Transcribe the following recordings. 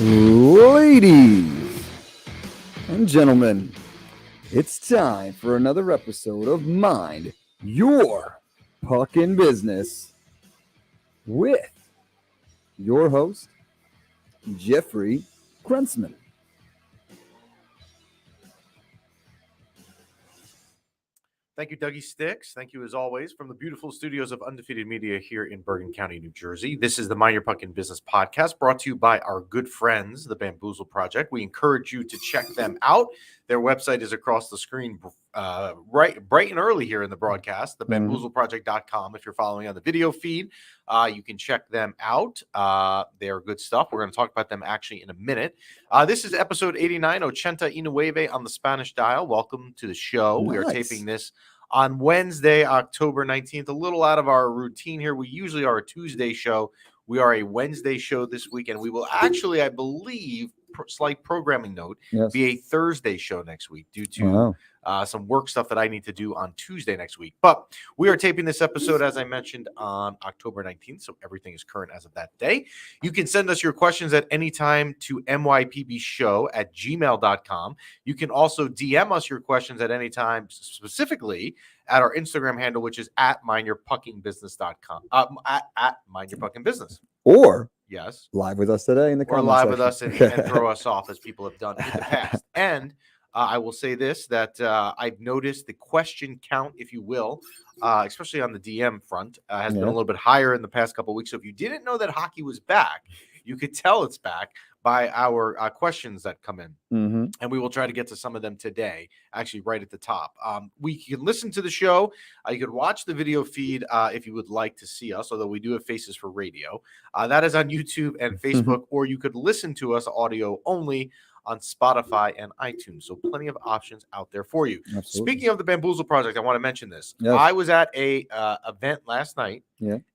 Ladies and gentlemen, it's time for another episode of Mind Your Puckin' Business with your host, Jeffrey Gruntzman. Thank you, Dougie Sticks. Thank you, as always, from the beautiful studios of Undefeated Media here in Bergen County, New Jersey. This is the Mind Your Puckin' Business podcast brought to you by our good friends, the Bamboozle Project. We encourage you to check them out. Their website is across the screen bright and early here in the broadcast, thebamboozleproject.com. If you're following on the video feed, you can check them out. They're good stuff. We're going to talk about them actually in a minute. This is episode 89, Ochenta y Nueve on the Spanish dial. Welcome to the show. Nice. We are taping this on Wednesday, October 19th, a little out of our routine here. We usually are a Tuesday show. We are a Wednesday show this week, and we will actually, I believe, slight programming note, be a Thursday show next week due to some work stuff that I need to do on Tuesday next week. But we are taping this episode, as I mentioned, on October 19th, so everything is current as of that day. You can send us your questions at any time to mypbshow@gmail.com. You can also DM us your questions at any time, specifically at our Instagram handle, which is at mindyourpuckingbusiness.com, at mindyourpuckingbusiness. Or yes, live with us today in the comments. Or live section. with us and throw us off as people have done in the past. And I will say this, that I've noticed the question count, if you will, especially on the DM front, has been a little bit higher in the past couple of weeks. So if you didn't know that hockey was back, you could tell it's back by our questions that come in. And we will try to get to some of them today, actually right at the top. We can listen to the show. You could watch the video feed if you would like to see us, although we do have faces for radio. That is on YouTube and Facebook, or you could listen to us audio only on Spotify and iTunes. So plenty of options out there for you. Absolutely. Speaking of the Bamboozle Project, I want to mention this. Yes. I was at a event last night,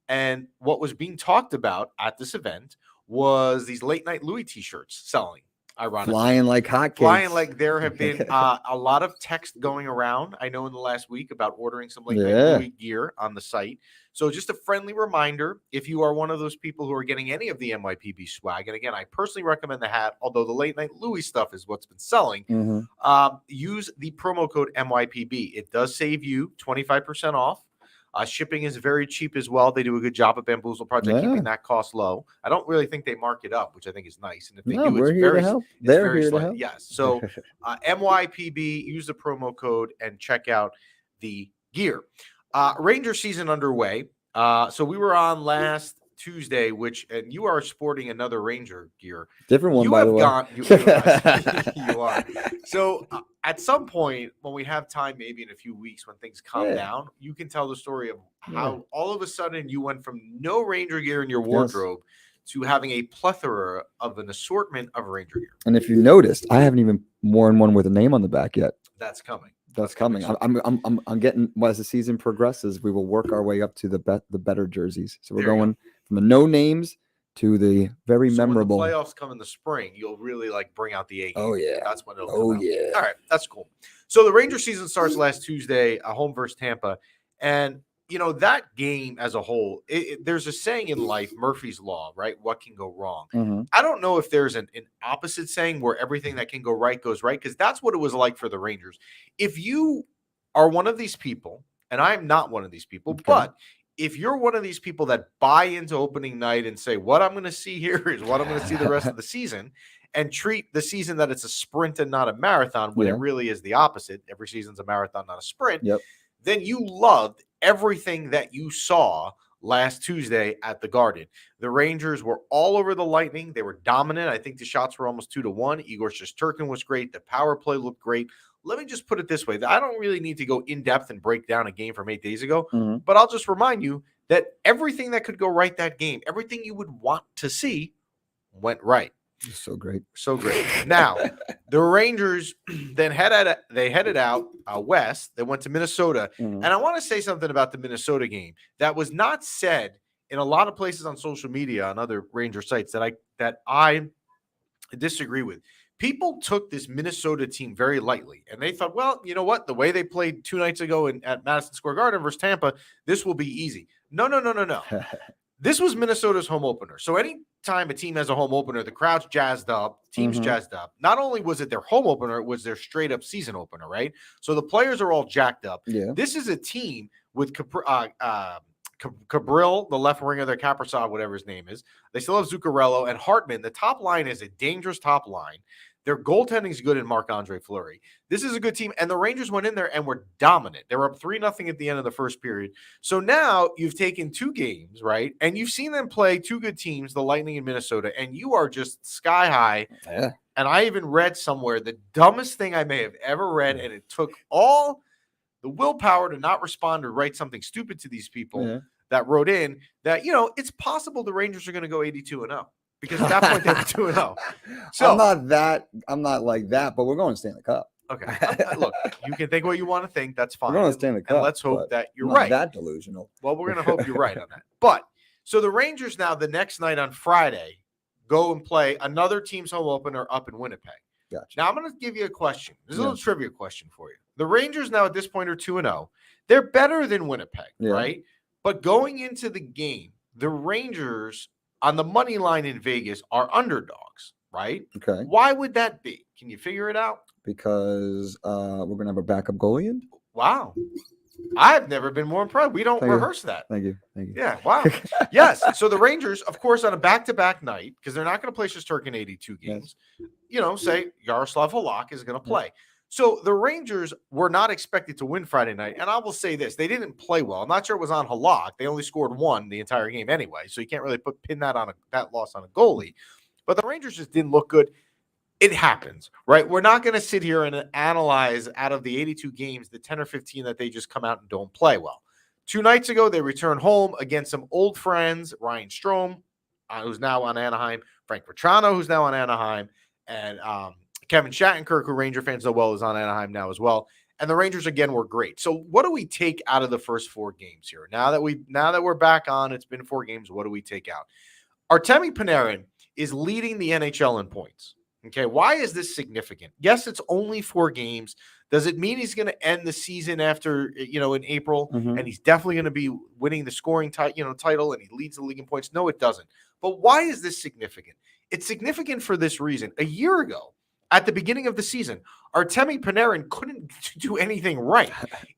and what was being talked about at this event was these late night Louis t-shirts selling. Ironically, flying like hotcakes. Flying like there have been a lot of text going around, I know, in the last week about ordering some late night Louis gear on the site. So just a friendly reminder, if you are one of those people who are getting any of the MYPB swag, and again, I personally recommend the hat, although the late night Louis stuff is what's been selling, use the promo code MYPB. It does save you 25% off. Shipping is very cheap as well. They do a good job at Bamboozle Project keeping that cost low. I don't really think they mark it up, which I think is nice. And if they do, it's very, they're here to help. Yes. So MYPB, use the promo code and check out the gear. Ranger season underway. So we were on last Tuesday, and you are sporting another Ranger gear. Different one, by the way. You are. So at some point, when we have time, maybe in a few weeks, when things calm down, you can tell the story of how all of a sudden you went from no Ranger gear in your wardrobe to having a plethora of an assortment of Ranger gear. And if you noticed, I haven't even worn one with a name on the back yet. That's coming. That's coming. I'm getting, as the season progresses, we will work our way up to the better jerseys. So we're going from the no names to the very memorable. When the playoffs come in the spring, you'll really bring out the A game. Oh yeah, that's when it'll come out. All right, that's cool. So the Ranger season starts last Tuesday, home versus Tampa, and that game as a whole. There's a saying in life, Murphy's Law, right? What can go wrong? I don't know if there's an opposite saying where everything that can go right goes right, because that's what it was like for the Rangers. If you are one of these people, and I'm not one of these people, but if you're one of these people that buy into opening night and say, what I'm going to see here is what I'm going to see the rest of the season, and treat the season that it's a sprint and not a marathon, when it really is the opposite. Every season's a marathon, not a sprint. Then you loved everything that you saw last Tuesday at the Garden. The Rangers were all over the Lightning. They were dominant. I think the shots were almost 2-1. Igor Shesterkin was great. The power play looked great. Let me just put it this way. I don't really need to go in depth and break down a game from 8 days ago, but I'll just remind you that everything that could go right that game, everything you would want to see, went right. So great. So great. Now, the Rangers then headed out west. They went to Minnesota. And I want to say something about the Minnesota game that was not said in a lot of places on social media, on other Ranger sites, that I disagree with. People took this Minnesota team very lightly, and they thought, well, you know what? The way they played 2 nights ago at Madison Square Garden versus Tampa, this will be easy. No. This was Minnesota's home opener. So anytime a team has a home opener, the crowd's jazzed up, team's jazzed up. Not only was it their home opener, it was their straight up season opener, right? So the players are all jacked up. Yeah. This is a team with Cabrillo, the left winger, their Kaprizov, whatever his name is. They still have Zuccarello and Hartman. The top line is a dangerous top line. Their goaltending is good in Marc-Andre Fleury. This is a good team, and the Rangers went in there and were dominant. They were up 3-0 at the end of the first period. So now you've taken 2 games, right? And you've seen them play 2 good teams, the Lightning and Minnesota, and you are just sky high. Yeah. And I even read somewhere the dumbest thing I may have ever read, and it took all the willpower to not respond or write something stupid to these people that wrote in that, it's possible the Rangers are going to go 82-0. Because at that point they were 2-0. So I'm not like that, but we're going to Stanley Cup. Okay. Look, you can think what you want to think. That's fine. We're going to Stanley Cup. And let's hope that you're not right. That delusional. Well, we're going to hope you're right on that. But so the Rangers now the next night on Friday go and play another team's home opener up in Winnipeg. Gotcha. Now I'm going to give you a question. There's a little trivia question for you. The Rangers now at this point are 2-0. They're better than Winnipeg, right? But going into the game, the Rangers on the money line in Vegas are underdogs, right? Okay. Why would that be? Can you figure it out? Because we're going to have a backup goalie in. Wow. I've never been more impressed. We don't rehearse that. Thank you. Yeah, wow. Yes. So the Rangers, of course, on a back-to-back night, because they're not going to play Shesterkin 82 games, say Yaroslav Halak is going to play. So the Rangers were not expected to win Friday night. And I will say this, they didn't play well. I'm not sure it was on Halak. They only scored 1 the entire game anyway. So you can't really pin that on that loss on a goalie. But the Rangers just didn't look good. It happens, right? We're not going to sit here and analyze out of the 82 games, the 10 or 15 that they just come out and don't play well. 2 nights ago, they returned home against some old friends, Ryan Strome, who's now on Anaheim, Frank Petrano, who's now on Anaheim, and Kevin Shattenkirk, who Ranger fans know well, is on Anaheim now as well. And the Rangers again were great. So what do we take out of the first 4 games here? Now that we're back on, it's been 4 games. What do we take out? Artemi Panarin is leading the NHL in points. Okay, why is this significant? Yes, it's only 4 games. Does it mean he's going to end the season after, in April, and he's definitely going to be winning the scoring title, and he leads the league in points? No, it doesn't. But why is this significant? It's significant for this reason. A year ago, at the beginning of the season, Artemi Panarin couldn't do anything right.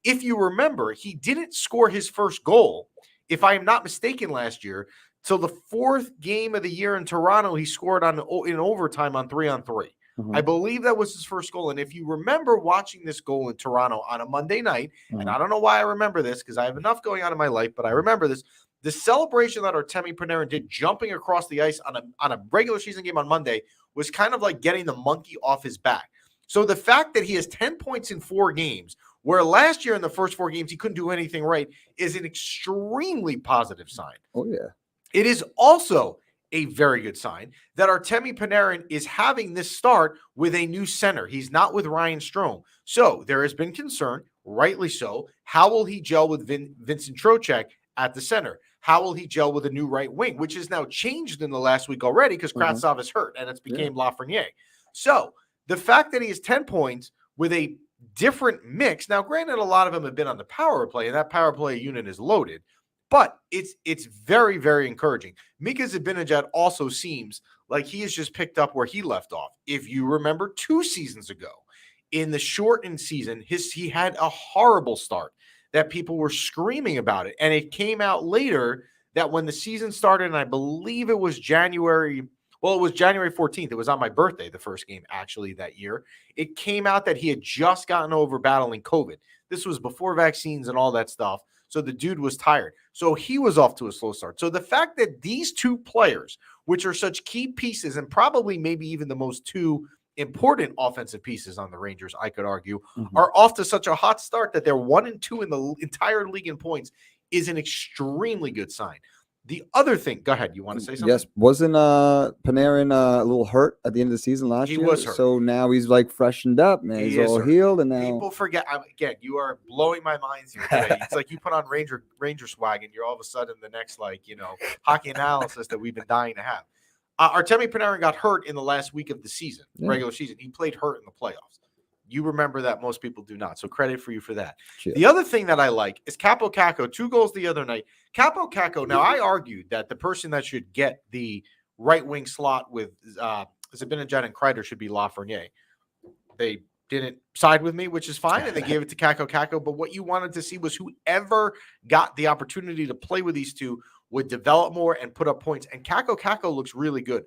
If you remember, he didn't score his first goal, if I am not mistaken, last year. So the 4th game of the year in Toronto, he scored in overtime on 3-on-3. I believe that was his first goal. And if you remember watching this goal in Toronto on a Monday night, and I don't know why I remember this because I have enough going on in my life, but I remember this. The celebration that Artemi Panarin did jumping across the ice on a regular season game on Monday was kind of like getting the monkey off his back. So the fact that he has 10 points in 4 games, where last year in the first 4 games he couldn't do anything right, is an extremely positive sign. Oh, yeah. It is also a very good sign that Artemi Panarin is having this start with a new center. He's not with Ryan Strome. So there has been concern, rightly so. How will he gel with Vincent Trocheck at the center? How will he gel with a new right wing, which has now changed in the last week already because Kravtsov is hurt and it's became Lafreniere. So the fact that he has 10 points with a different mix. Now, granted, a lot of them have been on the power play, and that power play unit is loaded. But it's very, very encouraging. Mika Zibanejad also seems like he has just picked up where he left off. If you remember 2 seasons ago, in the shortened season, he had a horrible start that people were screaming about it. And it came out later that when the season started, and I believe it was January 14th. It was on my birthday, the first game actually that year. It came out that he had just gotten over battling COVID. This was before vaccines and all that stuff. So the dude was tired. So he was off to a slow start. So the fact that these 2 players, which are such key pieces and probably maybe even the most 2 important offensive pieces on the Rangers, I could argue, are off to such a hot start that they're 1-2 in the entire league in points is an extremely good sign. The other thing, go ahead. You want to say something? Yes. Wasn't Panarin a little hurt at the end of the season last year? He was hurt. So now he's like freshened up, man. He's all healed. And now people forget. Again, you are blowing my mind here today. It's like you put on Ranger swag and you're all of a sudden the next, hockey analysis that we've been dying to have. Artemi Panarin got hurt in the last week of the season, regular season. He played hurt in the playoffs. You remember that, most people do not. So credit for you for that. Cheers. The other thing that I like is Capo Caco, 2 goals the other night. Capo Caco, now I argued that the person that should get the right wing slot with Zibanejad and Kreider should be Lafreniere. They didn't side with me, which is fine, and they gave it to Caco Caco. But what you wanted to see was whoever got the opportunity to play with these two would develop more and put up points. And Caco Caco looks really good.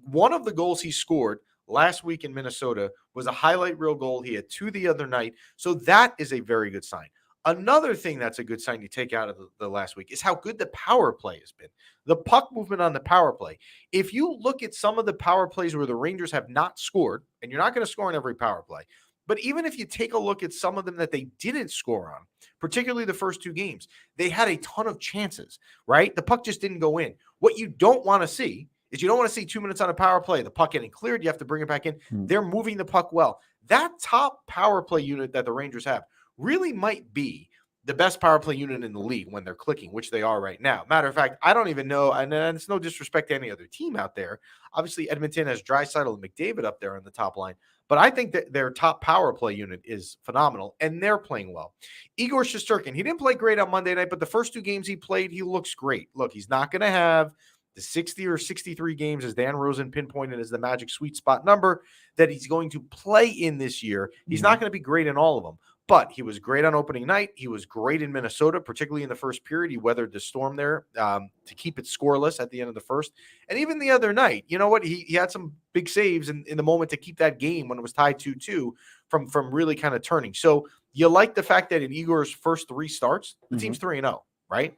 One of the goals he scored last week in Minnesota was a highlight reel goal. He had 2 the other night. So that is a very good sign. Another thing that's a good sign you take out of the last week is how good the power play has been. The puck movement on the power play. If you look at some of the power plays where the Rangers have not scored, and you're not going to score on every power play, but even if you take a look at some of them that they didn't score on, particularly the first 2 games, they had a ton of chances, right? The puck just didn't go in. What you don't want to see is you don't want to see 2 minutes on a power play, the puck getting cleared, you have to bring it back in. They're moving the puck well. That top power play unit that the Rangers have really might be the best power play unit in the league when they're clicking, which they are right now. Matter of fact, I don't even know, and it's no disrespect to any other team out there. Obviously, Edmonton has Draisaitl and McDavid up there on the top line, but I think that their top power play unit is phenomenal, and they're playing well. Igor Shesterkin, he didn't play great on Monday night, but the first 2 games he played, he looks great. Look, he's not going to have the 60 or 63 games, as Dan Rosen pinpointed as the magic sweet spot number, that he's going to play in this year. He's not going to be great in all of them, but he was great on opening night. He was great in Minnesota, particularly in the first period. He weathered the storm there to keep it scoreless at the end of the first. And even the other night, you know what? He had some big saves in the moment to keep that game when it was tied 2-2 from really kind of turning. So you like the fact that in Igor's first 3 starts, the team's 3-0, right?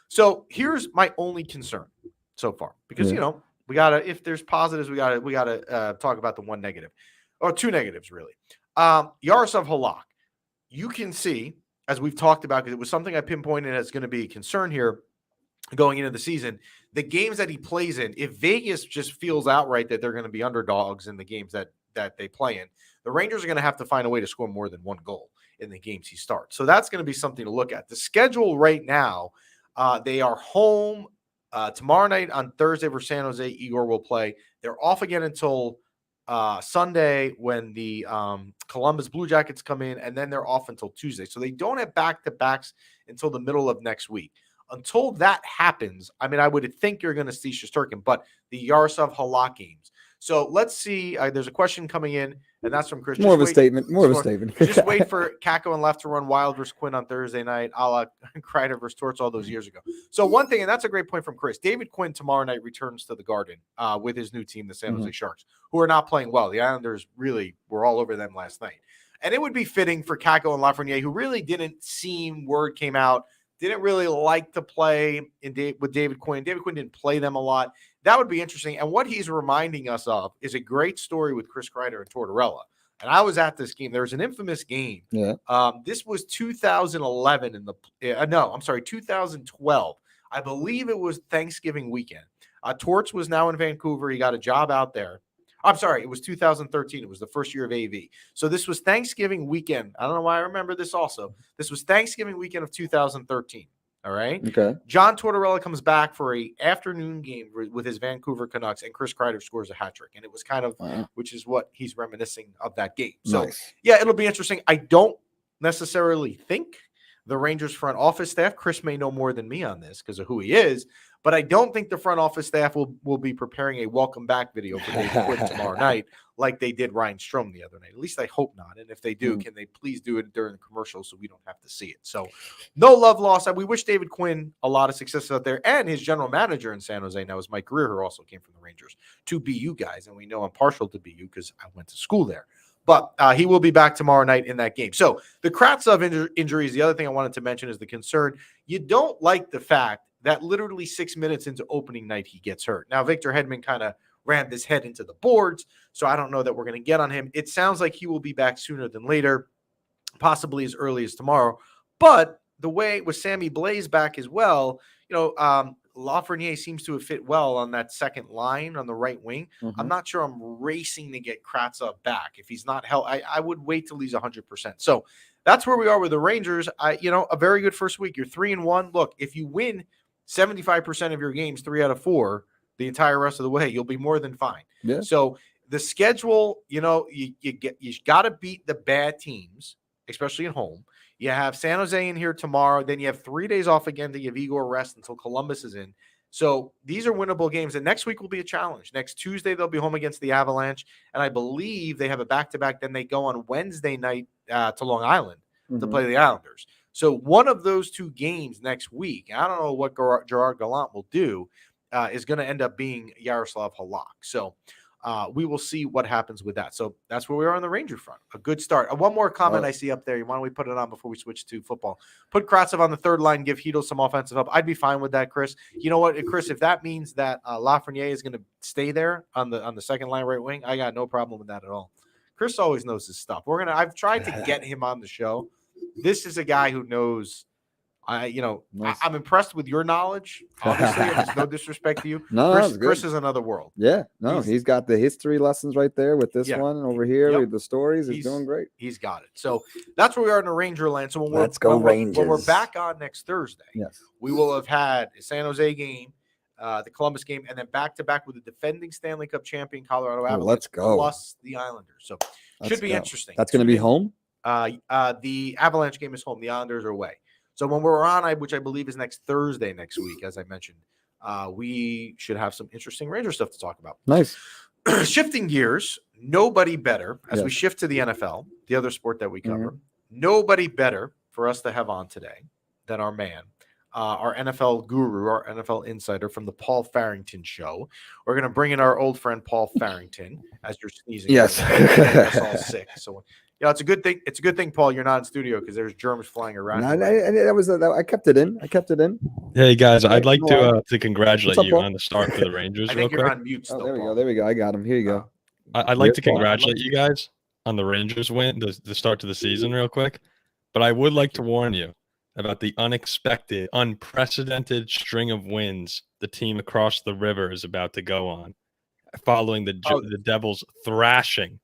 So here's my only concern so far, because, you know, we got to, if there's positives, we got to talk about the one negative, or 2 negatives, really. Yaroslav Halak, you can see, as we've talked about, because it was something I pinpointed as going to be a concern here going into the season, the games that he plays in, if Vegas just feels outright that they're going to be underdogs in the games that they play in, the Rangers are going to have to find a way to score more than 1 goal in the games he starts. So that's going to be something to look at. The schedule right now, they are home tomorrow night on Thursday for San Jose. Igor will play. They're off again until Sunday when the Columbus Blue Jackets come in, and then they're off until Tuesday. So they don't have back-to-backs until the middle of next week. Until that happens, I mean, I would think you're going to see Shesterkin, but the Yaroslav Halak games. So let's see. There's a question coming in, and that's from Chris. More of a statement. Just wait for Kako and Left to run Wild versus Quinn on Thursday night, a la Kreider versus Torts all those years ago. So one thing, and that's a great point from Chris, David Quinn tomorrow night returns to the Garden with his new team, the San Jose Sharks, who are not playing well. The Islanders really were all over them last night. And it would be fitting for Kako and Lafreniere, who really didn't seem, word came out, didn't really like to play with David Quinn. David Quinn didn't play them a lot. That would be interesting. And what he's reminding us of is a great story with Chris Kreider and Tortorella. And I was at this game. There was an infamous game. Yeah. This was 2011 2012. I believe it was Thanksgiving weekend. Torts was now in Vancouver. He got a job out there. I'm sorry, it was 2013. It was the first year of AV. So this was Thanksgiving weekend. I don't know why I remember this also. This was Thanksgiving weekend of 2013. All right. Okay. John Tortorella comes back for a afternoon game with his Vancouver Canucks, and Chris Kreider scores a hat trick. And it was kind of, which is what he's reminiscing of that game. So, yeah, it'll be interesting. I don't necessarily think the Rangers front office staff, Chris may know more than me on this because of who he is, but I don't think the front office staff will be preparing a welcome back video for David Quinn tomorrow night like they did Ryan Strome the other night. At least I hope not. And if they do, can they please do it during the commercial so we don't have to see it? So no love lost. We wish David Quinn a lot of success out there, and his general manager in San Jose now is Mike Greer, who also came from the Rangers, two BU guys. And we know I'm partial to BU because I went to school there. But he will be back tomorrow night in that game. So the Kravtsov injuries, the other thing I wanted to mention is the concern. You don't like the fact that literally 6 minutes into opening night, he gets hurt. Now, Victor Hedman kind of rammed his head into the boards, so I don't know that we're going to get on him. It sounds like he will be back sooner than later, possibly as early as tomorrow. But the way with Sammy Blais back as well, Lafreniere seems to have fit well on that second line on the right wing. I'm not sure I'm racing to get Kravtsov back. If he's not held, I would wait till he's 100%. So that's where we are with the Rangers. A very good first week. You're 3-1. Look, if you win 75% of your games, 3 out of 4, the entire rest of the way, you'll be more than fine. Yeah. So the schedule, you got to beat the bad teams, especially at home. You have San Jose in here tomorrow. Then you have 3 days off again to give Igor rest until Columbus is in. So these are winnable games. And next week will be a challenge. Next Tuesday, they'll be home against the Avalanche. And I believe they have a back-to-back. Then they go on Wednesday night to Long Island to play the Islanders. So one of those 2 games next week, I don't know what Gerard Gallant will do, is going to end up being Yaroslav Halak. So we will see what happens with that. So that's where we are on the Ranger front. A good start. One more comment I see up there. Why don't we put it on before we switch to football? Put Kravtsov on the third line, give Hedl some offensive help. I'd be fine with that, Chris. You know what, Chris? If that means that Lafreniere is going to stay there on the second line right wing, I got no problem with that at all. Chris always knows his stuff. I've tried to get him on the show. This is a guy who knows. I'm impressed with your knowledge. Obviously, there's no disrespect to you. Chris is another world. Yeah, he's got the history lessons right there with this one over here with the stories. He's doing great. He's got it. So that's where we are in the Ranger land. So Rangers. When we're back on next Thursday, yes, we will have had a San Jose game, the Columbus game, and then back to back with the defending Stanley Cup champion Colorado Avalanche. Let's go. Plus the Islanders. So should be interesting. That's going to be home. The Avalanche game is home. The Islanders are away. So when we're on, which I believe is next Thursday next week, as I mentioned, we should have some interesting Ranger stuff to talk about. Nice. Shifting gears, nobody better, as we shift to the NFL, the other sport that we cover, nobody better for us to have on today than our man, our NFL guru, our NFL insider from the Paul Farrington Show. We're going to bring in our old friend Paul Farrington as you're sneezing. Yes. Us all sick. So it's a good thing. It's a good thing, Paul, you're not in studio because there's germs flying around. I kept it in. Hey guys, I'd like to congratulate you on the start for the Rangers. I think real you're quick. on mute still, There we go. I got him. Here you go. I'd like to congratulate you guys on the Rangers win, the start to the season, real quick. But I would like to warn you about the unexpected, unprecedented string of wins the team across the river is about to go on, following the Devils' thrashing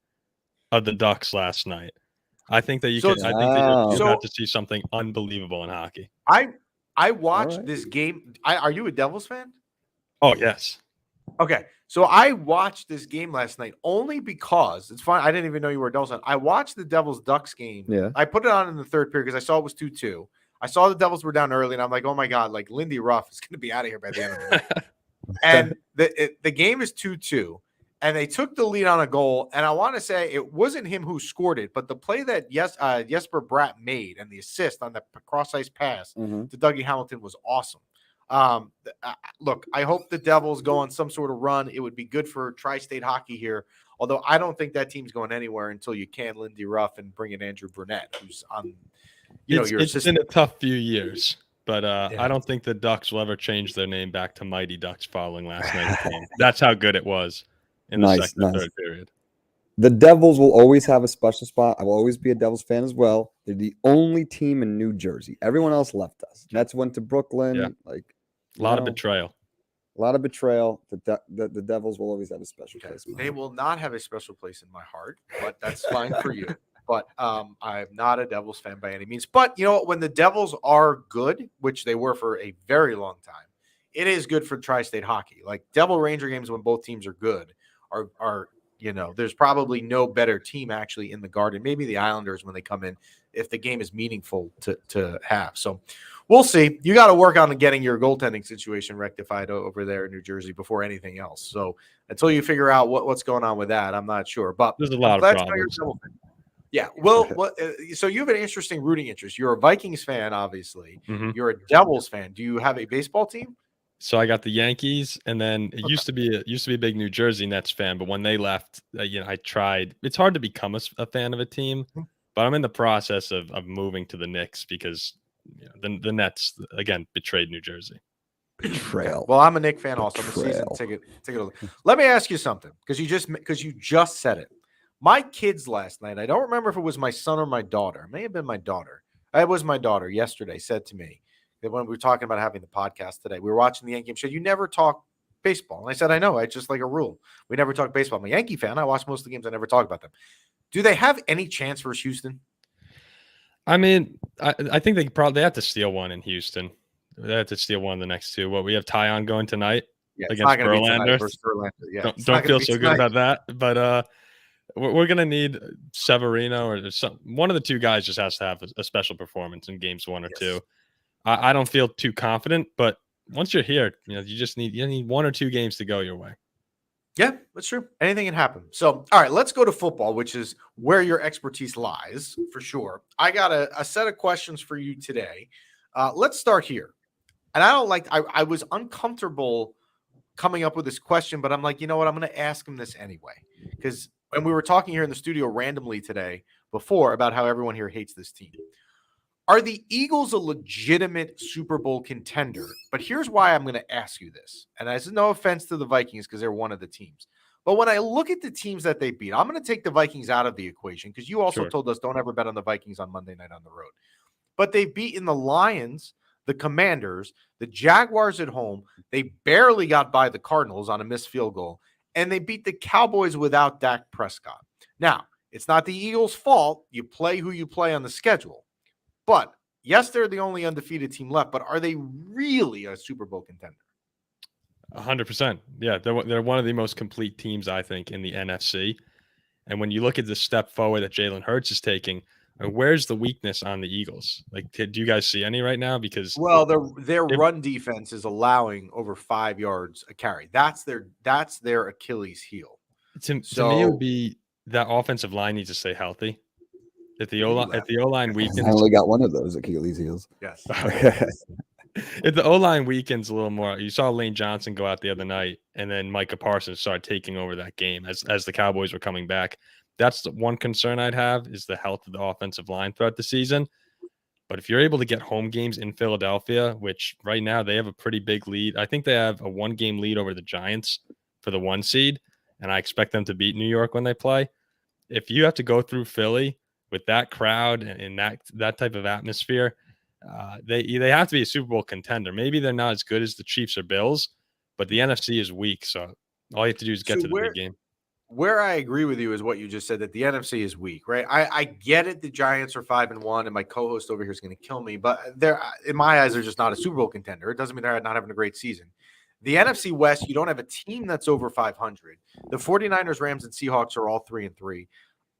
of the Ducks last night. I think that you're about to see something unbelievable in hockey. I watched this game. Are you a Devils fan? Oh, yes. Okay. So I watched this game last night only because it's fine. I didn't even know you were a Devils fan. I watched the Devils-Ducks game. Yeah. I put it on in the third period because I saw it was 2-2. I saw the Devils were down early, and I'm like, oh, my God, like Lindy Ruff is going to be out of here by the end of the night. And the game is 2-2. And they took the lead on a goal. And I want to say it wasn't him who scored it, but the play that Jesper Bratt made and the assist on the cross-ice pass to Dougie Hamilton was awesome. Look, I hope the Devils go on some sort of run. It would be good for tri-state hockey here. Although I don't think that team's going anywhere until you can Lindy Ruff and bring in Andrew Burnett, who's on, it's been a tough few years. But I don't think the Ducks will ever change their name back to Mighty Ducks following last night's game. That's how good it was in the second and third period. The Devils will always have a special spot. I will always be a Devils fan as well. They're the only team in New Jersey. Everyone else left us. Mets went to Brooklyn. Yeah. A lot of betrayal. The Devils will always have a special place. They will not have a special place in my heart, but that's fine for you. But I'm not a Devils fan by any means. But you know what? When the Devils are good, which they were for a very long time, it is good for tri-state hockey. Like Devil Ranger games when both teams are good are there's probably no better team actually in the Garden. Maybe the Islanders when they come in, if the game is meaningful to have. So we'll see. You got to work on getting your goaltending situation rectified over there in New Jersey before anything else. So until you figure out what's going on with that, I'm not sure. But there's a lot of problems. Yeah. Well, so you have an interesting rooting interest. You're a Vikings fan, obviously. Mm-hmm. You're a Devils fan. Do you have a baseball team? So I got the Yankees, and then it used to be a big New Jersey Nets fan. But when they left, I tried. It's hard to become a fan of a team, but I'm in the process of moving to the Knicks because the Nets again betrayed New Jersey. Betrayal. Well, I'm a Knicks fan also. I'm a season ticket. Let me ask you something because you just said it. My kids last night. I don't remember if it was my son or my daughter. It may have been my daughter. It was my daughter yesterday. Said to me. When we were talking about having the podcast today, we were watching the Yankee game. Show you never talk baseball, and I said, I know. I just like a rule. We never talk baseball. I'm a Yankee fan. I watch most of the games. I never talk about them. Do they have any chance versus Houston? I mean, I think they have to steal one in Houston. They have to steal one of the next two. We have Tyon going tonight. Yeah, it's against not going to be tonight Verlander. versus Verlander. Yeah, it's Don't not feel gonna be so good tonight. about that. But we're going to need Severino or one of the two guys just has to have a special performance in games 1 or 2. I don't feel too confident, but once you're here, you need 1 or 2 games to go your way. Yeah, that's true. Anything can happen. So, all right, let's go to football, which is where your expertise lies for sure. I got a set of questions for you today. Let's start here. And I was uncomfortable coming up with this question, but I'm like, you know what? I'm going to ask him this anyway. Because when we were talking here in the studio randomly today before about how everyone here hates this team. Are the Eagles a legitimate Super Bowl contender? But here's why I'm going to ask you this. And this is no offense to the Vikings because they're one of the teams. But when I look at the teams that they beat, I'm going to take the Vikings out of the equation because you also told us don't ever bet on the Vikings on Monday night on the road. But they've beaten the Lions, the Commanders, the Jaguars at home. They barely got by the Cardinals on a missed field goal. And they beat the Cowboys without Dak Prescott. Now, it's not the Eagles' fault. You play who you play on the schedule. But yes, they're the only undefeated team left, but are they really a Super Bowl contender? 100%. Yeah, they're one of the most complete teams, I think, in the NFC. And when you look at the step forward that Jalen Hurts is taking, where's the weakness on the Eagles? Like, do you guys see any right now? Because their run defense is allowing over 5 yards a carry. That's their Achilles heel. To me, it would be that offensive line needs to stay healthy. If the O-line weakens, I only got one of those Achilles heels. Yes. If the O-line weakens a little more, you saw Lane Johnson go out the other night, and then Micah Parsons started taking over that game as the Cowboys were coming back. That's the one concern I'd have is the health of the offensive line throughout the season. But if you're able to get home games in Philadelphia, which right now they have a pretty big lead, I think they have a 1-game lead over the Giants for the 1 seed, and I expect them to beat New York when they play. If you have to go through Philly with that crowd and that type of atmosphere, they have to be a Super Bowl contender. Maybe they're not as good as the Chiefs or Bills, but the NFC is weak. So all you have to do is get to the big game. Where I agree with you is what you just said, that the NFC is weak, right? I get it. The Giants are 5-1, and my co-host over here is going to kill me, but they're, in my eyes, they're just not a Super Bowl contender. It doesn't mean they're not having a great season. The NFC West, you don't have a team that's over 500. The 49ers, Rams, and Seahawks are all 3-3.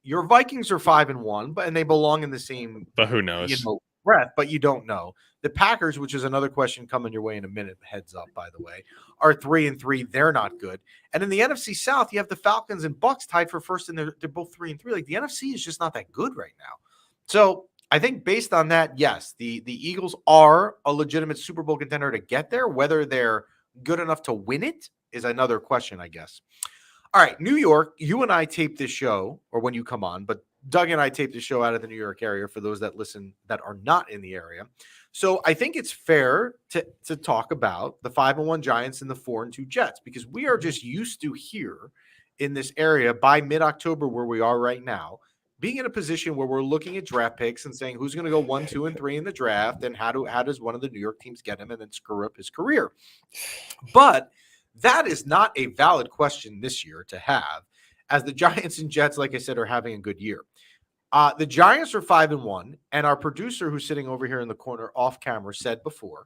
Your Vikings are 5-1, and they belong in the same. But who knows? Breath, but you don't know. The Packers, which is another question coming your way in a minute, heads up, by the way, are 3-3. They're not good. And in the NFC South, you have the Falcons and Bucks tied for first, and they're both 3-3. Like, the NFC is just not that good right now. So I think based on that, yes, the Eagles are a legitimate Super Bowl contender to get there. Whether they're good enough to win it is another question, I guess. All right, New York, you and I tape this show, or when you come on, but Doug and I taped the show out of the New York area for those that listen that are not in the area. So I think it's fair to talk about the 5-1 Giants and the 4-2 Jets, because we are just used to here in this area by mid-October, where we are right now, being in a position where we're looking at draft picks and saying who's going to go 1, 2, and 3 in the draft, and how does one of the New York teams get him and then screw up his career. But that is not a valid question this year to have, as the Giants and Jets, like I said, are having a good year. The Giants are 5-1, and our producer, who's sitting over here in the corner off camera, said before,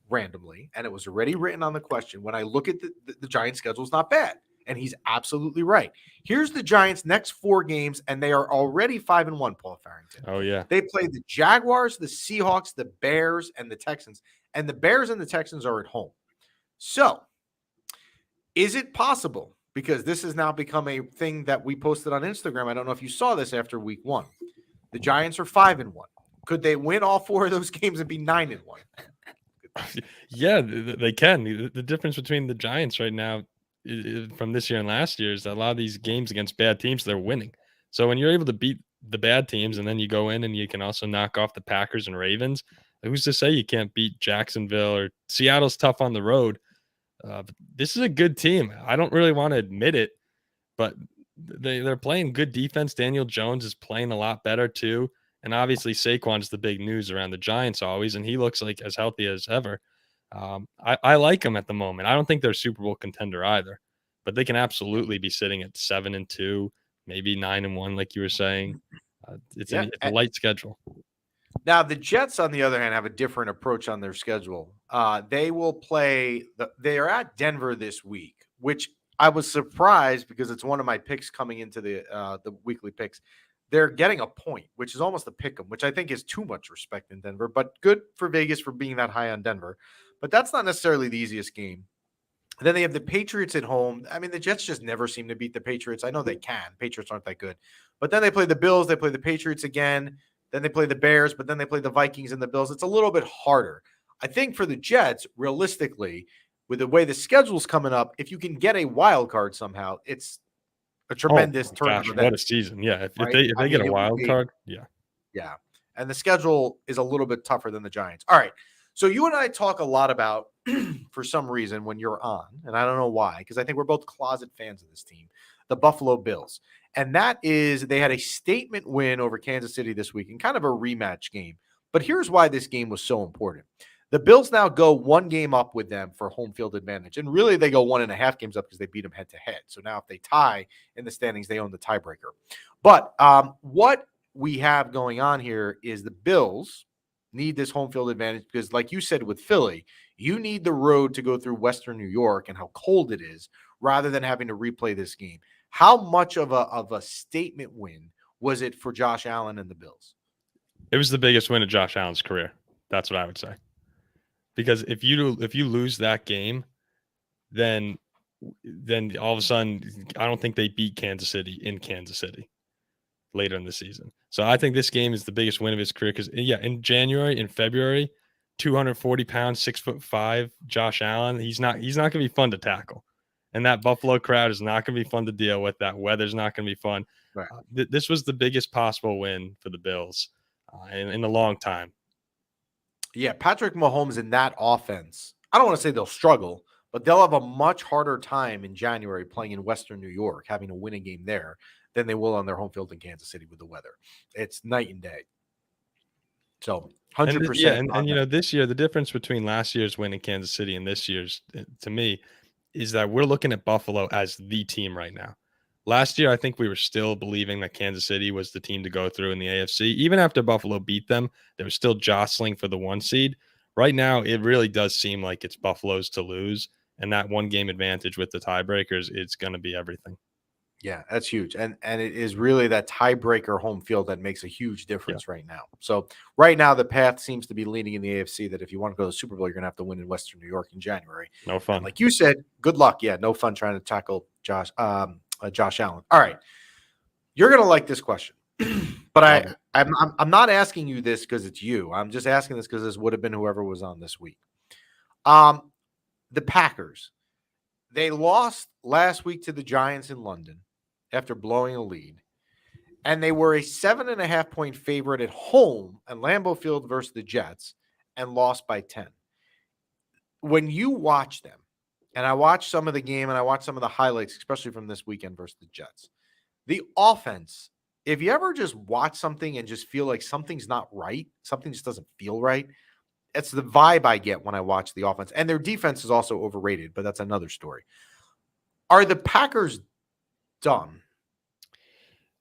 randomly, and it was already written on the question, when I look at the Giants' schedule, it's not bad. And he's absolutely right. Here's the Giants' next 4 games, and they are already 5-1, Paul Farrington. Oh, yeah. They play the Jaguars, the Seahawks, the Bears, and the Texans. And the Bears and the Texans are at home. So, is it possible, because this has now become a thing that we posted on Instagram, I don't know if you saw this after week 1, the Giants are 5-1. Could they win all 4 of those games and be 9-1? Yeah, they can. The difference between the Giants right now from this year and last year is that a lot of these games against bad teams, they're winning. So when you're able to beat the bad teams and then you go in and you can also knock off the Packers and Ravens, who's to say you can't beat Jacksonville? Or Seattle's tough on the road. This is a good team. I don't really want to admit it, but they're playing good defense. Daniel Jones is playing a lot better too. And obviously Saquon's the big news around the Giants always, and he looks like as healthy as ever. I like them at the moment. I don't think they're a Super Bowl contender either, but they can absolutely be sitting at 7-2, maybe 9-1, like you were saying. It's a light schedule. Now, the Jets, on the other hand, have a different approach on their schedule. They will play they are at Denver this week, which I was surprised because it's one of my picks coming into the weekly picks. They're getting a point, which is almost a pick 'em, which I think is too much respect in Denver, but good for Vegas for being that high on Denver. But that's not necessarily the easiest game. Then they have the Patriots at home. I mean, the Jets just never seem to beat the Patriots. I know they can. Patriots aren't that good. But then they play the Bills. They play the Patriots again. Then they play the Bears, but then they play the Vikings and the Bills. It's a little bit harder. I think for the Jets, realistically, with the way the schedule's coming up, if you can get a wild card somehow, it's a tremendous turn of events. What a season. Yeah. If right? they get a wild card, yeah. Yeah. And the schedule is a little bit tougher than the Giants. All right. So you and I talk a lot about, for some reason, when you're on, and I don't know why, because I think we're both closet fans of this team, the Buffalo Bills. And that is, they had a statement win over Kansas City this week and kind of a rematch game. But here's why this game was so important. The Bills now go one game up with them for home field advantage. And really, they go 1.5 games up because they beat them head to head. So now if they tie in the standings, they own the tiebreaker. But what we have going on here is the Bills need this home field advantage because, like you said with Philly, you need the road to go through Western New York and how cold it is rather than having to replay this game. How much of a statement win was it for Josh Allen and the Bills? It was the biggest win of Josh Allen's career. That's what I would say. Because if you lose that game, then all of a sudden, I don't think they beat Kansas City in Kansas City later in the season. So I think this game is the biggest win of his career because, yeah, in January, in February, 240 pounds, 6'5", Josh Allen, he's not going to be fun to tackle. And that Buffalo crowd is not going to be fun to deal with. That weather's not going to be fun. Right. This was the biggest possible win for the Bills in a long time. Yeah, Patrick Mahomes in that offense, I don't want to say they'll struggle, but they'll have a much harder time in January playing in Western New York, having to win a game there than they will on their home field in Kansas City with the weather. It's night and day. So 100%. And you know, this year, the difference between last year's win in Kansas City and this year's, to me, is that we're looking at Buffalo as the team right now. Last year, I think we were still believing that Kansas City was the team to go through in the AFC. Even after Buffalo beat them, they were still jostling for the 1 seed. Right now, it really does seem like it's Buffalo's to lose. And that 1 game advantage with the tiebreakers, it's going to be everything. Yeah, that's huge. And it is really that tiebreaker home field that makes a huge difference right now. So right now, the path seems to be leaning in the AFC that if you want to go to the Super Bowl, you're going to have to win in Western New York in January. No fun. And like you said, good luck. Yeah, no fun trying to tackle Josh Allen. All right. You're going to like this question. But I'm not asking you this because it's you. I'm just asking this because this would have been whoever was on this week. The Packers, they lost last week to the Giants in London after blowing a lead. And they were a 7.5-point favorite at home at Lambeau Field versus the Jets and lost by 10. When you watch them, and I watched some of the game and I watched some of the highlights, especially from this weekend versus the Jets, the offense, if you ever just watch something and just feel like something's not right, something just doesn't feel right, it's the vibe I get when I watch the offense. And their defense is also overrated, but that's another story. Are the Packers done?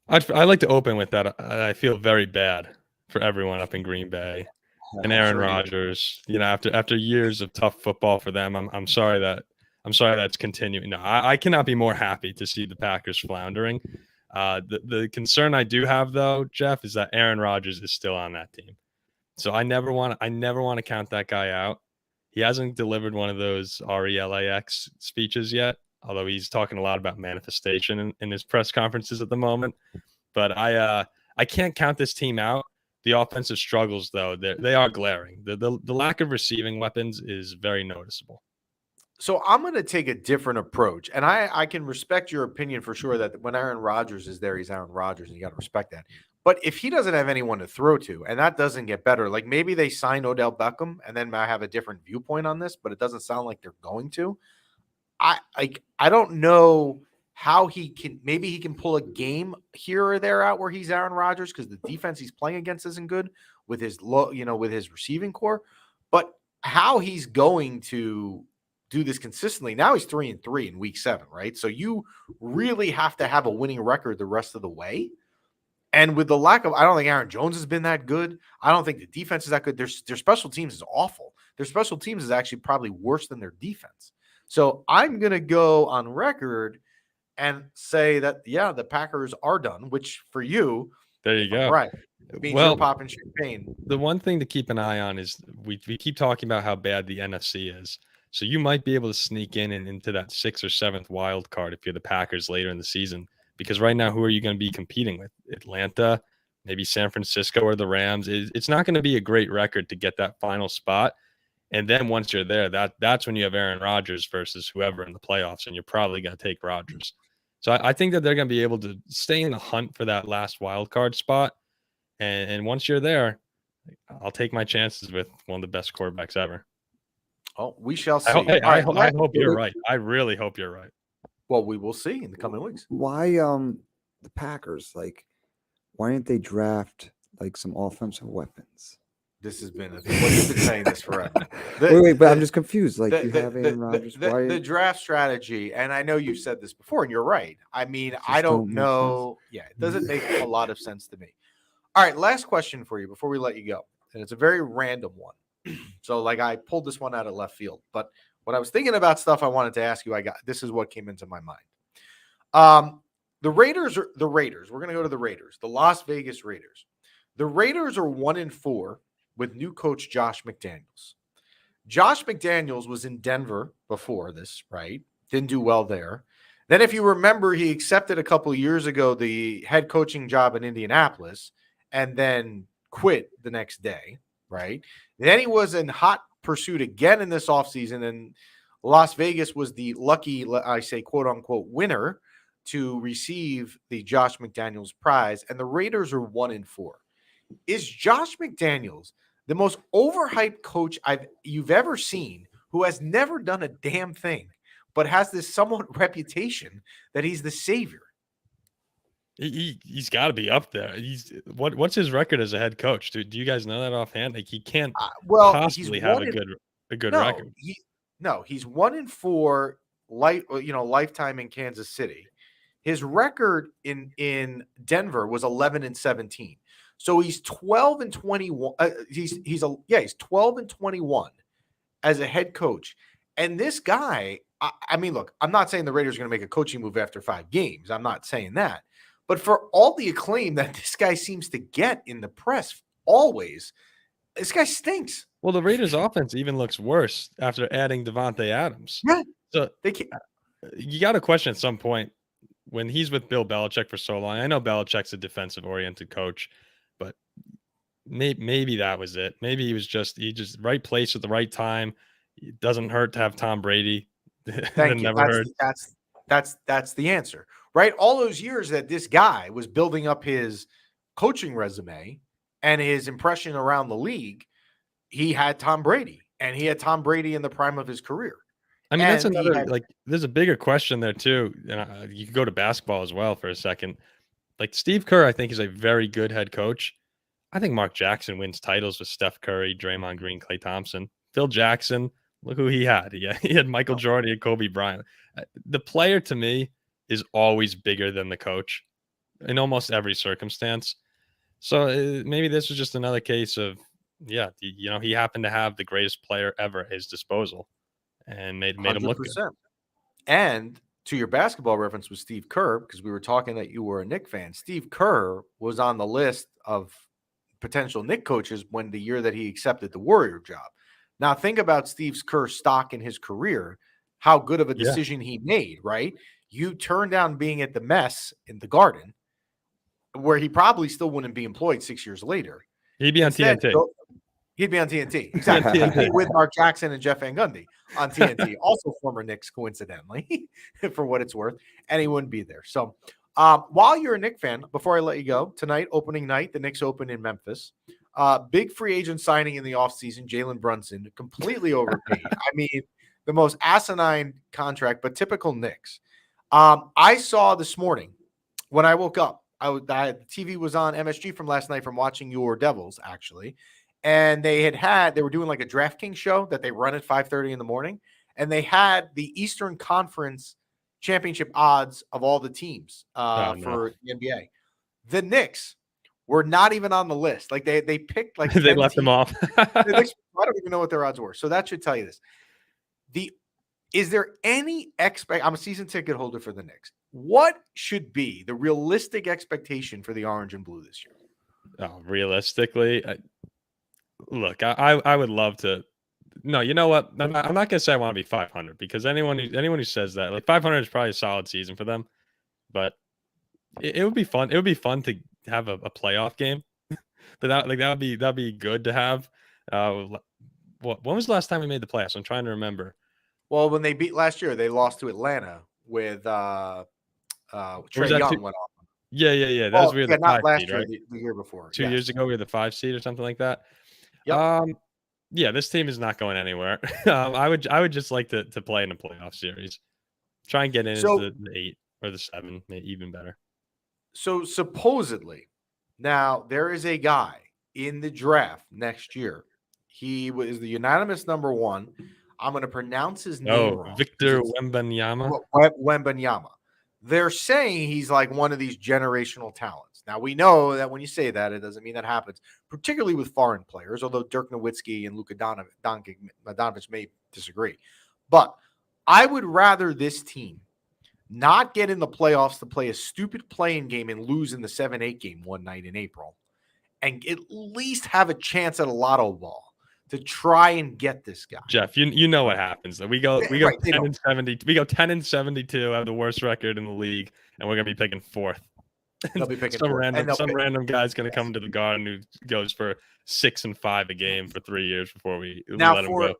I'd like to open with that. I feel very bad for everyone up in Green Bay and Aaron Rodgers. You know, after years of tough football for them, I'm sorry that's continuing. No, I cannot be more happy to see the Packers floundering. The concern I do have though, Jeff, is that Aaron Rodgers is still on that team. So I never want to count that guy out. He hasn't delivered one of those RELAX speeches yet, although he's talking a lot about manifestation in his press conferences at the moment. But I can't count this team out. The offensive struggles, though, they are glaring. The lack of receiving weapons is very noticeable. So I'm going to take a different approach. And I can respect your opinion for sure that when Aaron Rodgers is there, he's Aaron Rodgers, and you got to respect that. But if he doesn't have anyone to throw to, and that doesn't get better, like maybe they sign Odell Beckham, and then I have a different viewpoint on this, but it doesn't sound like they're going to. I don't know how he can. Maybe he can pull a game here or there out where he's Aaron Rodgers because the defense he's playing against isn't good with his with his receiving core. But how he's going to do this consistently? Now he's 3-3 in week 7, right? So you really have to have a winning record the rest of the way. And with the lack of, I don't think Aaron Jones has been that good. I don't think the defense is that good. Their special teams is awful. Their special teams is actually probably worse than their defense. So I'm going to go on record and say that, yeah, the Packers are done, which for you, there you go. Right. Means you're popping champagne. The one thing to keep an eye on is we keep talking about how bad the NFC is. So you might be able to sneak in and into that 6th or 7th wild card if you're the Packers later in the season. Because right now, who are you going to be competing with? Atlanta, maybe San Francisco or the Rams. It's not going to be a great record to get that final spot. And then once you're there, that's when you have Aaron Rodgers versus whoever in the playoffs, and you're probably going to take Rodgers. So I think that they're going to be able to stay in the hunt for that last wild card spot. And once you're there, I'll take my chances with one of the best quarterbacks ever. Oh, we shall see. I hope you're right. I really hope you're right. Well, we will see in the coming weeks. Why the Packers, like, why didn't they draft like some offensive weapons? This has been you've been saying this forever. Wait, I'm just confused. Like, you have Aaron Rodgers. The draft strategy, and I know you've said this before, and you're right. I mean, I don't know. Yeah, it doesn't make a lot of sense to me. All right, last question for you before we let you go, and it's a very random one. So, like, I pulled this one out of left field, but when I was thinking about stuff I wanted to ask you, this is what came into my mind. The Raiders. We're going to go to the Raiders, the Las Vegas Raiders. The Raiders are 1-4 with new coach Josh McDaniels. Josh McDaniels was in Denver before this, right? Didn't do well there. Then, if you remember, he accepted a couple of years ago the head coaching job in Indianapolis and then quit the next day, right? Then he was in hot pursuit again in this offseason, and Las Vegas was the lucky, I say, quote unquote, winner to receive the Josh McDaniels prize, and the Raiders are 1-4. Is Josh McDaniels the most overhyped coach you've ever seen, who has never done a damn thing, but has this somewhat reputation that he's the savior? He's got to be up there. What's his record as a head coach? Do you guys know that offhand? Like, he can't possibly have a good record. He's 1-4 lifetime in Kansas City. His record in Denver was 11-17. So he's 12-21. He's 12-21 as a head coach. And this guy, I mean, look, I'm not saying the Raiders are going to make a coaching move after 5 games. I'm not saying that. But for all the acclaim that this guy seems to get in the press always, this guy stinks. Well, the Raiders' offense even looks worse after adding Devontae Adams. Yeah. So you got to question at some point, when he's with Bill Belichick for so long. I know Belichick's a defensive-oriented coach, but maybe that was it. Maybe he just right place at the right time. It doesn't hurt to have Tom Brady. Thank you. That's the answer, right? All those years that this guy was building up his coaching resume and his impression around the league, he had Tom Brady, and he had Tom Brady in the prime of his career. I mean, that's another, there's a bigger question there too. And you can go to basketball as well for a second. Like, Steve Kerr, I think, is a very good head coach. I think Mark Jackson wins titles with Steph Curry, Draymond Green, Klay Thompson. Phil Jackson, look who he had. He had Michael Jordan, he had Kobe Bryant. The player, to me, is always bigger than the coach in almost every circumstance. So maybe this was just another case of, he happened to have the greatest player ever at his disposal and made him look good. And to your basketball reference with Steve Kerr, because we were talking that you were a Knick fan, Steve Kerr was on the list of potential Knick coaches when the year that he accepted the Warrior job. Now, think about Steve Kerr's stock in his career, how good of a decision he made, right? You turn down being at the mess in the Garden, where he probably still wouldn't be employed 6 years later. He'd be on TNT. He'd be on TNT. Exactly. He'd be with Mark Jackson and Jeff Van Gundy on TNT. Also former Knicks, coincidentally, for what it's worth. And he wouldn't be there. So while you're a Knicks fan, before I let you go, tonight, opening night, the Knicks open in Memphis. Big free agent signing in the offseason, Jalen Brunson, completely overpaid. I mean, the most asinine contract, but typical Knicks. I saw this morning when I woke up, the TV was on MSG from last night from watching your Devils, actually. And they were doing like a DraftKings show that they run at 5:30 in the morning. And they had the Eastern Conference championship odds of all the teams for the NBA. The Knicks were not even on the list. Like they picked like They 10 left them teams. off. I don't even know what their odds were. So that should tell you this. Is there any I'm a season ticket holder for the Knicks. What should be the realistic expectation for the orange and blue this year? Oh, realistically, look, I would love to. No, you know what? I'm not gonna say I want to be 500 because anyone who says that, like, 500 is probably a solid season for them, but it would be fun. It would be fun to have a playoff game. But that'd be good to have. When was the last time we made the playoffs? I'm trying to remember. Well, when they beat last year, they lost to Atlanta with Trae Young went off. Yeah. That was weird. Yeah, not last seed, year, right? the year before. 2 years ago, we were the 5 seed or something like that. Yep. Yeah, this team is not going anywhere. I would just like to play in a playoff series. Try and get in as the 8 or the 7, maybe even better. So supposedly, now there is a guy in the draft next year. He was the unanimous number 1. I'm going to pronounce his name wrong. Victor Wembanyama. Wembanyama. They're saying he's like one of these generational talents. Now, we know that when you say that, it doesn't mean that happens, particularly with foreign players, although Dirk Nowitzki and Luka Doncic may disagree. But I would rather this team not get in the playoffs to play a stupid playing game and lose in the 7-8 game one night in April and at least have a chance at a lotto ball to try and get this guy. Jeff, you know what happens. We go 10 and 70. We go 10 and 72, have the worst record in the league, and we're gonna be picking 4th. They'll be picking some random guy's gonna come to the Garden who goes for 6 and 5 a game for 3 years before we let him go.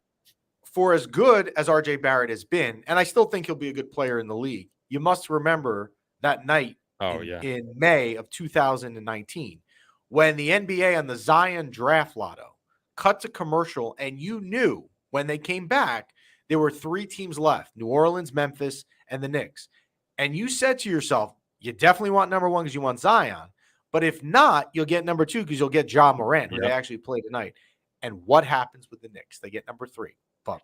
For as good as RJ Barrett has been, and I still think he'll be a good player in the league, you must remember that night in May of 2019 when the NBA on the Zion draft lotto cut to commercial, and you knew when they came back, there were 3 teams left, New Orleans, Memphis, and the Knicks. And you said to yourself, you definitely want number 1 because you want Zion. But if not, you'll get number 2 because you'll get Ja Morant, who they actually play tonight. And what happens with the Knicks? They get number 3. But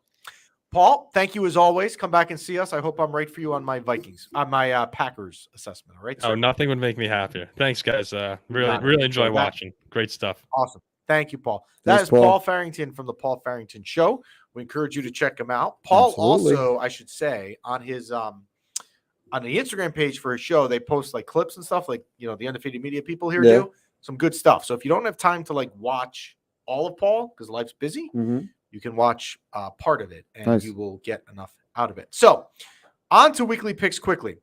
Paul, thank you as always. Come back and see us. I hope I'm right for you on my my Packers assessment. All right. Oh, nothing would make me happier. Thanks, guys. Really enjoy watching. Great stuff. Awesome. Thank you, Paul. That is Paul Farrington from the Paul Farrington Show. We encourage you to check him out. Paul also, I should say, on his on the Instagram page for his show, they post like clips and stuff, like the Undefeated Media people here do some good stuff. So if you don't have time to like watch all of Paul because life's busy, you can watch part of it, and you will get enough out of it. So on to weekly picks quickly.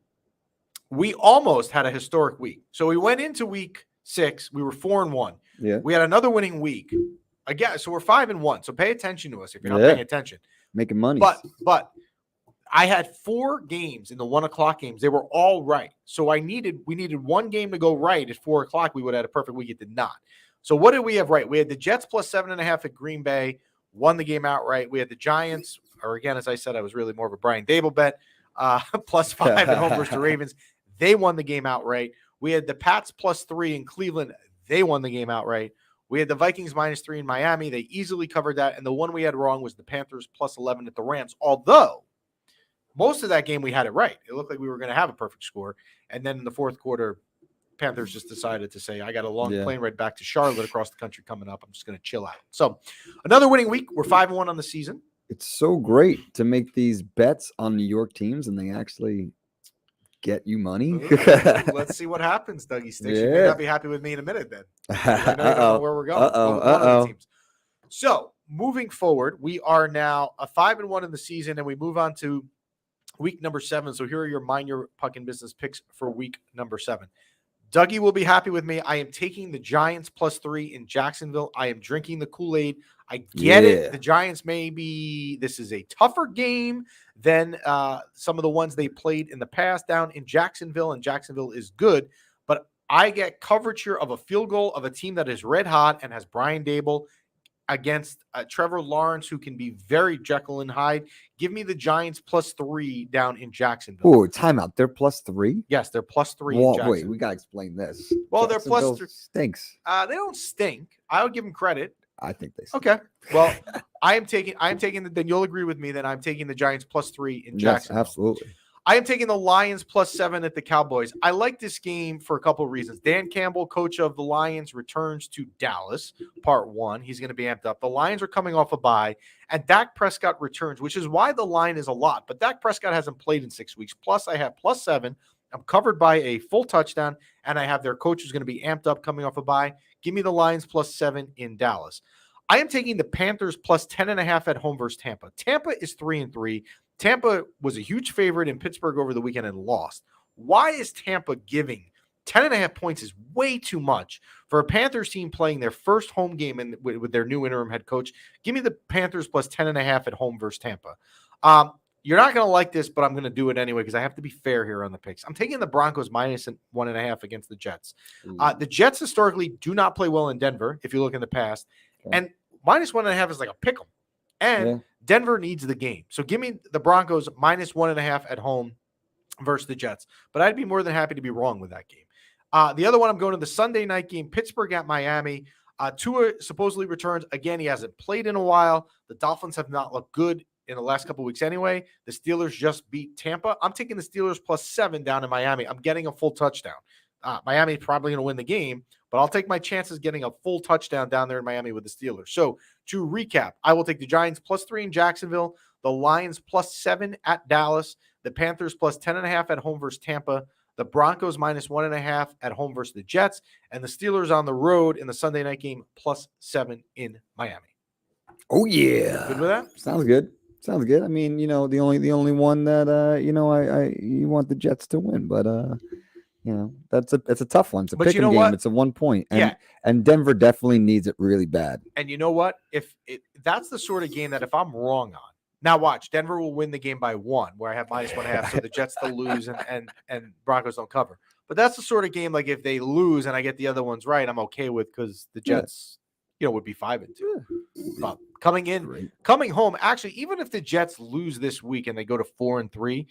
We almost had a historic week. So we went into week 6. We were 4-1. Yeah. We had another winning week again. So we're 5-1. So pay attention to us if you're not paying attention. Making money. But I had 4 games in the 1:00 games. They were all right. So we needed one game to go right at 4:00. We would have had a perfect week. It did not. So what did we have right? We had the Jets plus 7.5 at Green Bay, won the game outright. We had the Giants, or again, as I said, I was really more of a Brian Dable bet, plus 5 at home versus the Ravens. They won the game outright. We had the Pats plus 3 in Cleveland. They won the game outright. We had the Vikings minus 3 in Miami. They easily covered that. And the one we had wrong was the Panthers plus 11 at the Rams. Although most of that game we had it right. It looked like we were going to have a perfect score. And then in the fourth quarter, Panthers just decided to say, I got a long plane ride back to Charlotte across the country coming up. I'm just going to chill out. So another winning week. We're 5-1 on the season. It's so great to make these bets on New York teams and they actually get you money. Let's see what happens, Dougie Sticks. You may not be happy with me in a minute then. I know where we're going. So moving forward, we are now a 5-1 in the season, and we move on to week number 7. So here are your Mind Your Puckin' Business picks for week number 7. Dougie will be happy with me. I am taking the Giants plus 3 in Jacksonville. I am drinking the Kool-Aid. I get it. The Giants this is a tougher game than some of the ones they played in the past down in Jacksonville, and Jacksonville is good. But I get coverage here of a field goal of a team that is red hot and has Brian Dable against Trevor Lawrence, who can be very Jekyll and Hyde. Give me the Giants plus 3 down in Jacksonville. Oh, timeout. They're plus 3? Yes, they're plus 3 in Jacksonville. Wait, we got to explain this. Well, they're plus 3. Stinks. They don't stink. I would give them credit. I think they stink. Okay. Well, I am taking then you'll agree with me that I'm taking the Giants plus 3 in Jacksonville. Yes, absolutely. I am taking the Lions +7 at the Cowboys. I like this game for a couple of reasons. Dan Campbell, coach of the Lions, returns to Dallas, part 1. He's going to be amped up. The Lions are coming off a bye, and Dak Prescott returns, which is why the line is a lot. But Dak Prescott hasn't played in 6 weeks. Plus, I have +7. I'm covered by a full touchdown, and I have their coach who's going to be amped up coming off a bye. Give me the Lions +7 in Dallas. I am taking the Panthers +10.5 at home versus Tampa. Tampa is 3-3. Tampa was a huge favorite in Pittsburgh over the weekend and lost. Why is Tampa giving 10.5 points is way too much for a Panthers team playing their first home game with their new interim head coach. Give me the Panthers +10.5 at home versus Tampa. You're not going to like this, but I'm going to do it anyway because I have to be fair here on the picks. I'm taking the Broncos -1.5 against the Jets. The Jets historically do not play well in Denver, if you look in the past. Okay. And -1.5 is like a pick 'em. And Denver needs the game. So give me the Broncos -1.5 at home versus the Jets. But I'd be more than happy to be wrong with that game. The other one, I'm going to the Sunday night game, Pittsburgh at Miami. Tua supposedly returns. Again, he hasn't played in a while. The Dolphins have not looked good in the last couple of weeks anyway. The Steelers just beat Tampa. I'm taking the Steelers +7 down in Miami. I'm getting a full touchdown. Miami is probably going to win the game, but I'll take my chances getting a full touchdown down there in Miami with the Steelers. So to recap, I will take the Giants +3 in Jacksonville, the Lions +7 at Dallas, the Panthers +10.5 at home versus Tampa, the Broncos -1.5 at home versus the Jets, and the Steelers on the road in the Sunday night game +7 in Miami. Oh yeah, Good with that? Sounds good. Sounds good. I mean, the only one that you want the Jets to win, but that's a tough one. It's a pick 'em game. It's a 1 point. And Denver definitely needs it really bad. And you know what? That's the sort of game that if I'm wrong on, now watch, Denver will win the game by 1, where I have -1.5, so the Jets to lose and Broncos don't cover. But that's the sort of game, like if they lose and I get the other ones right, I'm okay with, because the Jets, would be 5-2. Coming home, actually, even if the Jets lose this week and they go to 4-3,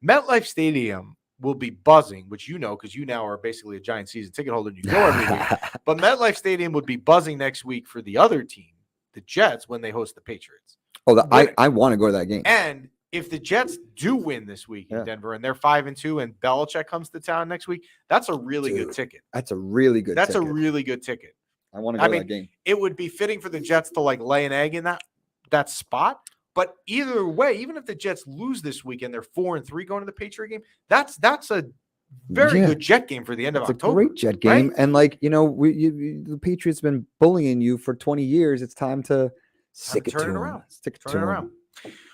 MetLife Stadium will be buzzing, which because you now are basically a Giant season ticket holder and you go every week. But MetLife Stadium would be buzzing next week for the other team, the Jets, when they host the Patriots. Oh, I want to go to that game. And if the Jets do win this week in Denver and they're 5-2 and Belichick comes to town next week, that's a really good ticket. That's a really good ticket. A really good ticket. I want to go to that game. It would be fitting for the Jets to lay an egg in that spot. But either way, even if the Jets lose this week and they're 4-3 going to the Patriot game, that's a very good Jet game for the end of October. It's a great Jet game. Right? And the Patriots been bullying you for 20 years. It's time to stick it to them. Stick it to them.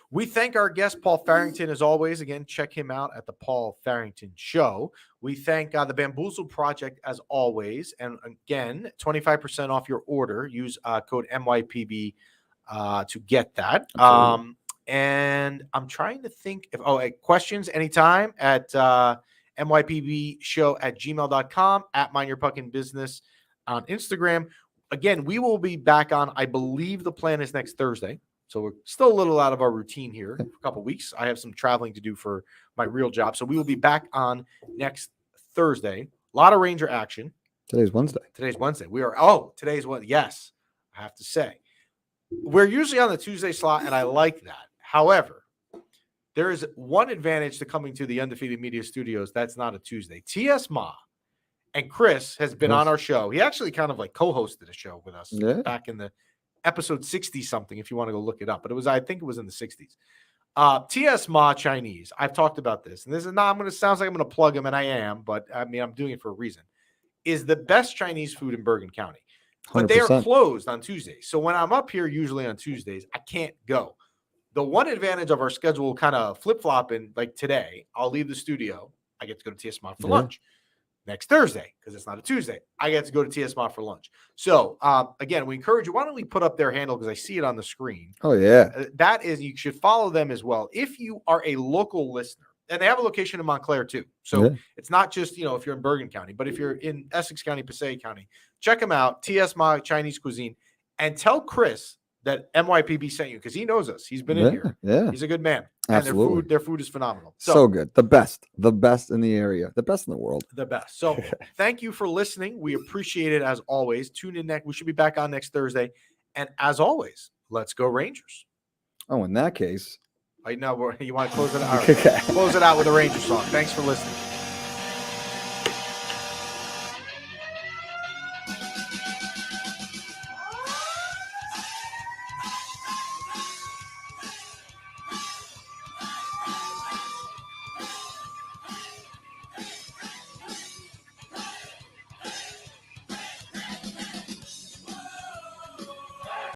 We thank our guest, Paul Farrington, as always. Again, check him out at the Paul Farrington Show. We thank the Bamboozle Project, as always. And again, 25% off your order. Use code MYPB to get that. And I'm trying to think if questions anytime at mypbshow@gmail.com, at Mind Your Puckin' Business on Instagram. Again, we will be back on, I believe the plan is next Thursday. So we're still a little out of our routine here for a couple of weeks. I have some traveling to do for my real job. So we will be back on next Thursday. A lot of Ranger action. Today's Wednesday. Today's what? Yes, I have to say. We're usually on the Tuesday slot, and I like that. However, there is one advantage to coming to the Undefeated Media Studios. That's not a Tuesday. T.S. Ma and Chris has been on our show. He actually kind of co-hosted a show with us back in the episode 60-something, if you want to go look it up. But I think it was in the 60s. T.S. Ma Chinese. I've talked about this. And this is not, sounds like I'm going to plug him, and I am. But, I'm doing it for a reason. Is the best Chinese food in Bergen County. But 100%. They are closed on Tuesdays. So when I'm up here, usually on Tuesdays, I can't go. The one advantage of our schedule kind of flip-flopping, like today, I'll leave the studio. I get to go to TS Ma for lunch. Next Thursday, because it's not a Tuesday, I get to go to TS Ma for lunch. So, again, we encourage you. Why don't we put up their handle, because I see it on the screen. Oh, yeah. That is, you should follow them as well. If you are a local listener, and they have a location in Montclair, too. So it's not just, if you're in Bergen County, but if you're in Essex County, Passaic County, check them out, TS Ma Chinese Cuisine, and tell Chris that MYPB sent you, because he knows us. He's been in here. Yeah. He's a good man. Absolutely. And their food is phenomenal. So good. The best in the area. The best in the world. The best. So thank you for listening. We appreciate it as always. Tune in next. We should be back on next Thursday. And as always, let's go Rangers. Oh, in that case, I know you want to close it out. All right. Close it out with a Ranger song. Thanks for listening.